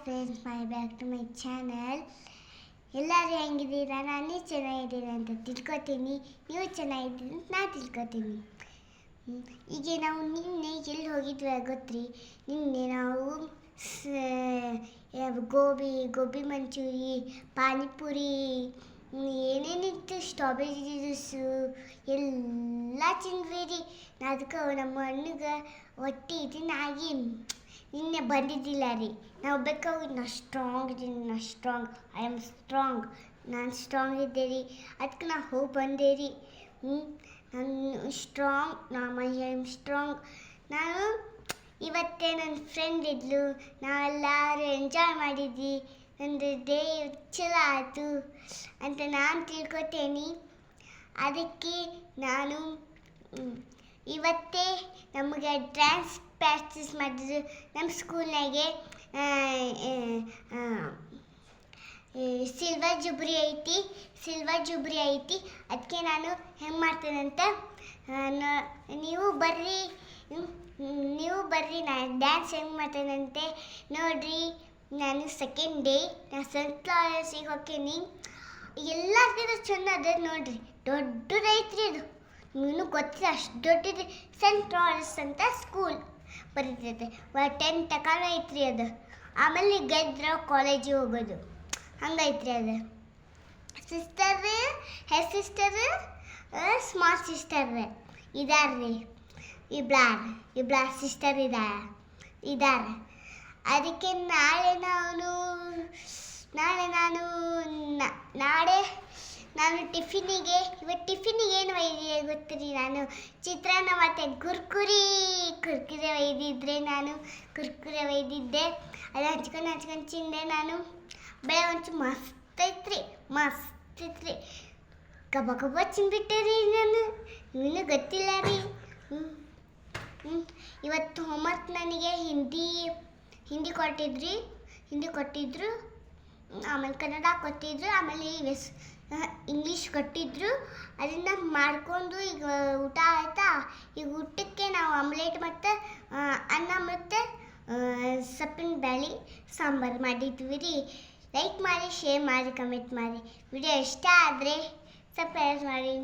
Friends, back to my channel. ಎಲ್ಲರೂ ಹೆಂಗಿದ್ದೀರಾ? ನಾನು ಚೆನ್ನಾಗಿದ್ದೀನಿ ಅಂತ ತಿಳ್ಕೊತೀನಿ. ನೀವು ಚೆನ್ನಾಗಿದ್ದೀನಿ ಅಂತ ನಾನು ತಿಳ್ಕೊತೀನಿ. ಈಗ ನಾವು ನಿನ್ನೆ ಎಲ್ಲಿ ಹೋಗಿದ್ವಿ ಗೊತ್ತ್ರಿ? ನಿನ್ನೆ ನಾವು ಗೋಬಿ ಮಂಚೂರಿ, ಪಾನಿಪುರಿ, ಏನೇನಿತ್ತು, ಸ್ಟ್ರಾಬೆರಿ ಜ್ಯೂಸು ಎಲ್ಲ ತಿಂದ್ವಿ ರೀ. ಅದಕ್ಕೆ ನಮ್ಮ ಅಣ್ಣಗೆ ಹೊಟ್ಟೆ ಇದನ್ನಾಗಿ ನಿನ್ನೆ ಬಂದಿದ್ದಿಲ್ಲ ರೀ. ನಾವು ಬೇಕಾಗಿ ನಾ ಸ್ಟ್ರಾಂಗ್ ಐ ಆಮ್ ಸ್ಟ್ರಾಂಗ್, ನಾನು ಸ್ಟ್ರಾಂಗ್ ಇದ್ದೆ ರೀ. ಅದಕ್ಕೆ ನಾ ಹೋಗಿ ಬಂದೆ ರೀ. ನಾನು ಸ್ಟ್ರಾಂಗ್, ಐ ಆಮ್ ಸ್ಟ್ರಾಂಗ್. ನಾನು ಇವತ್ತೇ ನನ್ನ ಫ್ರೆಂಡ್ ಇದ್ಲು, ನಾವೆಲ್ಲರೂ ಎಂಜಾಯ್ ಮಾಡಿದ್ವಿ. ಒಂದು ಡೇ ಚಲೋ ಆಯಿತು ಅಂತ ನಾನು ತಿಳ್ಕೊತೇನೆ. ಅದಕ್ಕೆ ನಾನು ಇವತ್ತೇ ನಮಗೆ ಡ್ಯಾನ್ಸ್ ಪ್ರಾಕ್ಟೀಸ್ ಮಾಡಿದ್ರು ನಮ್ಮ ಸ್ಕೂಲ್ನಾಗೆ. ಸಿಲ್ವರ್ ಜುಬ್ರಿ ಐತಿ. ಅದಕ್ಕೆ ನಾನು ಹೆಂಗೆ ಮಾಡ್ತೇನಂತ ನೀವು ಬರ್ರಿ ನಾನು ಡ್ಯಾನ್ಸ್ ಹೆಂಗೆ ಮಾಡ್ತೇನಂತೆ ನೋಡ್ರಿ. ನಾನು ಸೆಕೆಂಡ್ ಡೇ ನಾನು ಸೆಂಟ್ ಫ್ಲವರ್ಸಿಗೆ ಹೋಗ್ತೀನಿ. ಎಲ್ಲರಿಗಿಂತ ಚೆಂದ ಅದ ನೋಡ್ರಿ, ದೊಡ್ಡದೈತ್ರಿ ಅದು. ಇನ್ನೂ ಗೊತ್ತಿಲ್ಲ, ಅಷ್ಟು ದೊಡ್ಡದು. ಸೆಂಟ್ ಫ್ಲವರ್ಸ್ ಅಂತ ಸ್ಕೂಲ್ ಬರೀತೈತೆ. 10 ತನಕ ಐತ್ರಿ ಅದು. ಆಮೇಲೆ ಗೆದ್ರೆ ಕಾಲೇಜಿಗೆ ಹೋಗೋದು, ಹಂಗೈತ್ರಿ ಅದು. ಸಿಸ್ಟರ್ ಸ್ಮಾಲ್ ಸಿಸ್ಟರ್ ಇದಾರ್ರಿ. ಇಬ್ಲಾರ್ ಸಿಸ್ಟರ್ ಇದ್ದಾರೆ. ಅದಕ್ಕೆ ನಾಳೆ ನಾನು ಟಿಫಿನಿಗೆ ಏನು ಒಯ್ದಿದೆ ಗೊತ್ತೀರಿ? ನಾನು ಚಿತ್ರಾನ್ನ ಮತ್ತು ಕುರ್ಕುರೆ ಒಯ್ದಿದ್ದೆ. ಅದು ಹಂಚ್ಕೊಂಡು ತಿಂದೆ ನಾನು. ಬೆಳೆ ಒಂಚೂರು ಮಸ್ತ್ ಐತ್ರಿ. ಕಬ ತಿಂದ್ಬಿಟ್ಟೆ ರೀ ನಾನು. ಇನ್ನೂ ಗೊತ್ತಿಲ್ಲ ರೀ. ಇವತ್ತು ಹೋಮ್ವರ್ಕ್ ನನಗೆ ಹಿಂದಿ ಕೊಟ್ಟಿದ್ರು, ಆಮೇಲೆ ಕನ್ನಡ ಕೊಟ್ಟಿದ್ರು, ಆಮೇಲೆ ಇಂಗ್ಲೀಷ್ ಕೊಟ್ಟಿದ್ರು. ಅದನ್ನ ಮಾಡಿಕೊಂಡು ಈಗ ಊಟ ಆಯಿತಾ. ಈಗ ಊಟಕ್ಕೆ ನಾವು ಆಮ್ಲೆಟ್ ಮತ್ತು ಅನ್ನ ಮತ್ತು ಸೊಪ್ಪಿನ ಬೇಳೆ ಸಾಂಬಾರು ಮಾಡಿದ್ವಿ ರೀ. ಲೈಕ್ ಮಾಡಿ, ಶೇರ್ ಮಾಡಿ, ಕಮೆಂಟ್ ಮಾಡಿ. ವಿಡಿಯೋ ಇಷ್ಟ ಆದರೆ ಸಬ್ಸ್ಕ್ರೈಬ್ ಮಾಡಿ.